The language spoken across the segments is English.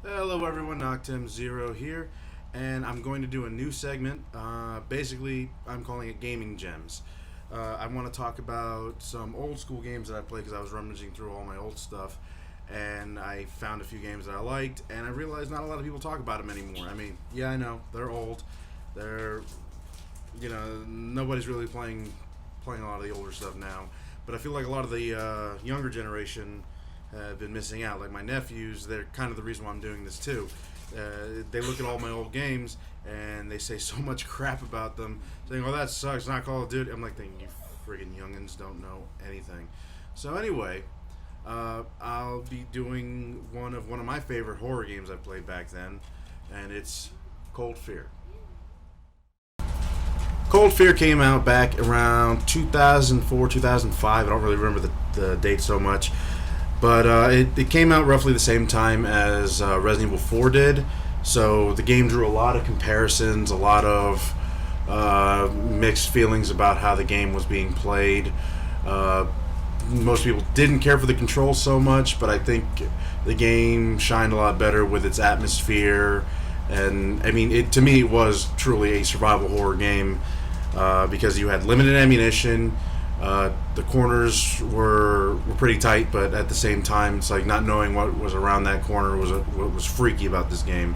Hello everyone, Noctem0 here, and I'm going to do a new segment. Basically, I'm calling it Gaming Gems. I want to talk about some old school games that I played because I was rummaging through all my old stuff, and I found a few games that I liked, and I realized not a lot of people talk about them anymore. I mean, yeah, I know, they're old. They're, nobody's really playing a lot of the older stuff now, but I feel like a lot of the younger generation have been missing out. Like my nephews, they're kind of the reason why I'm doing this too. They look at all my old games and they say so much crap about them, saying, "Oh, that sucks, it's not Call of Duty." I'm like thinking, you friggin' youngins don't know anything. So anyway, I'll be doing one of my favorite horror games I played back then, and it's Cold Fear. Cold Fear came out back around 2004, 2005. I don't really remember the date so much. But it came out roughly the same time as Resident Evil 4 did. So the game drew a lot of comparisons, a lot of mixed feelings about how the game was being played. Most people didn't care for the controls so much, but I think the game shined a lot better with its atmosphere. And I mean, to me, it was truly a survival horror game because you had limited ammunition. The corners were pretty tight, but at the same time, it's like not knowing what was around that corner was what was freaky about this game.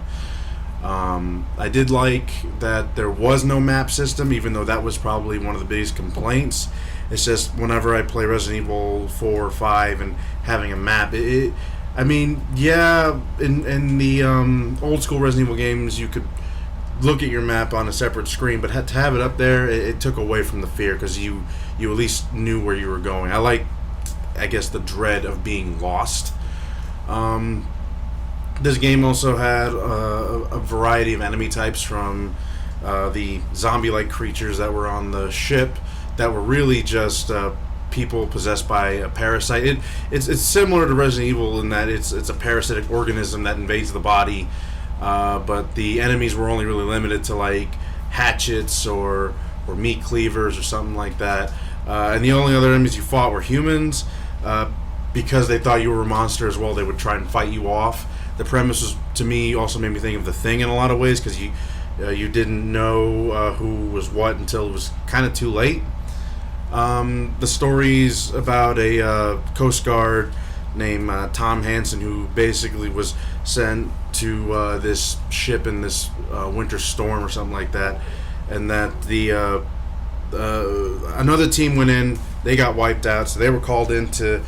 I did like that there was no map system, even though that was probably one of the biggest complaints. It's just whenever I play Resident Evil 4 or 5 and having a map, I mean, yeah, in the old school Resident Evil games, you could look at your map on a separate screen, but to have it up there, it took away from the fear because you at least knew where you were going. I guess, the dread of being lost. This game also had a variety of enemy types, from the zombie-like creatures that were on the ship that were really just people possessed by a parasite. It's similar to Resident Evil in that it's a parasitic organism that invades the body. But the enemies were only really limited to like hatchets or meat cleavers or something like that. And the only other enemies you fought were humans. Because they thought you were a monster as well, they would try and fight you off. The premise was, to me, also made me think of The Thing in a lot of ways, because you didn't know who was what until it was kind of too late. The story's about a Coast Guard named Tom Hansen, who basically was sent to this ship in this winter storm or something like that, and that the another team went in, they got wiped out, so they were called in to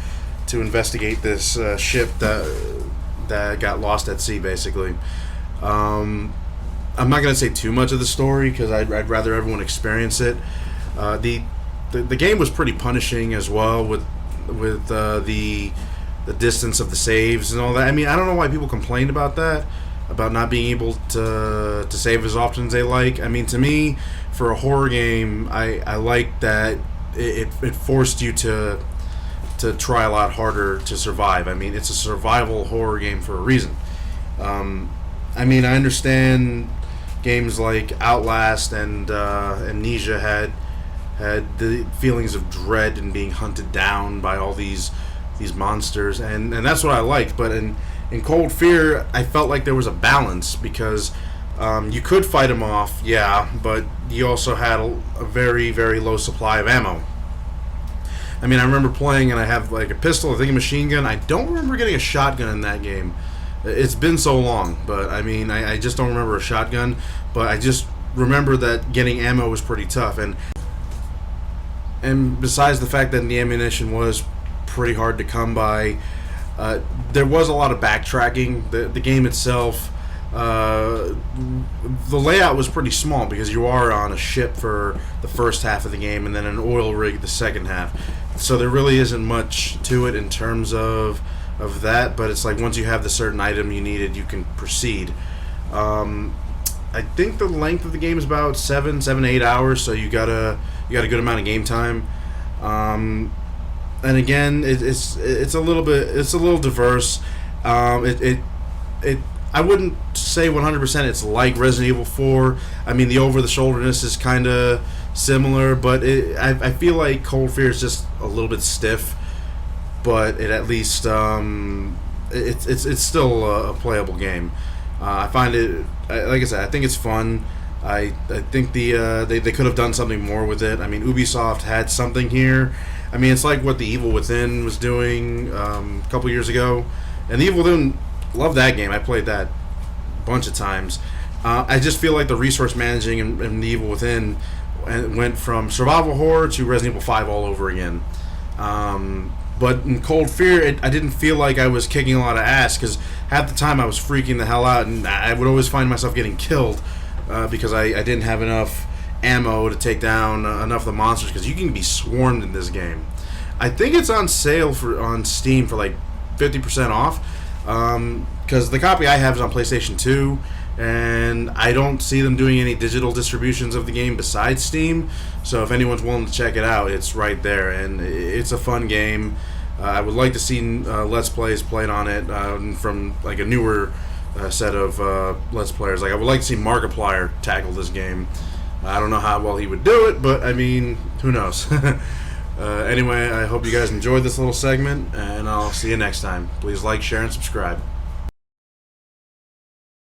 investigate this ship that got lost at sea, basically. I'm not going to say too much of the story because I'd rather everyone experience it. The game was pretty punishing as well with the distance of the saves and all that. I mean, I don't know why people complained about that, about not being able to save as often as they like. I mean, to me, for a horror game, I like that it forced you to try a lot harder to survive. I mean, it's a survival horror game for a reason. I mean, I understand games like Outlast and Amnesia had the feelings of dread and being hunted down by all these monsters, and that's what I liked. But in Cold Fear, I felt like there was a balance because you could fight them off, yeah, but you also had a very, very low supply of ammo. I mean, I remember playing and I have like a pistol, I think a machine gun. I don't remember getting a shotgun in that game. It's been so long, but I mean, I just don't remember a shotgun. But I just remember that getting ammo was pretty tough, and besides the fact that the ammunition was pretty hard to come by, there was a lot of backtracking. The game itself, the layout was pretty small because you are on a ship for the first half of the game and then an oil rig the second half. So there really isn't much to it in terms of that, but it's like once you have the certain item you needed, you can proceed. I think the length of the game is about 7 to 8 hours, so you got a good amount of game time. And again, it's a little diverse. I wouldn't say 100% it's like Resident Evil 4. I mean, the over-the-shoulderness is kind of similar, but I feel like Cold Fear is just a little bit stiff, but it at least it's still a playable game. I find it, like I said, I think it's fun. I think they could have done something more with it. I mean, Ubisoft had something here. I mean, it's like what The Evil Within was doing a couple years ago. And The Evil Within, love that game. I played that a bunch of times. I just feel like the resource managing in The Evil Within went from survival horror to Resident Evil 5 all over again. But in Cold Fear, I didn't feel like I was kicking a lot of ass, because half the time I was freaking the hell out, and I would always find myself getting killed because I didn't have enough ammo to take down enough of the monsters, because you can be swarmed in this game. I think it's on sale on Steam for like 50% off, because the copy I have is on PlayStation 2, and I don't see them doing any digital distributions of the game besides Steam. So if anyone's willing to check it out, it's right there, and it's a fun game. I would like to see Let's Plays played on it from like a newer set of Let's Players. Like, I would like to see Markiplier tackle this game. I don't know how well he would do it, but I mean, who knows? Anyway, I hope you guys enjoyed this little segment, and I'll see you next time. Please like, share, and subscribe.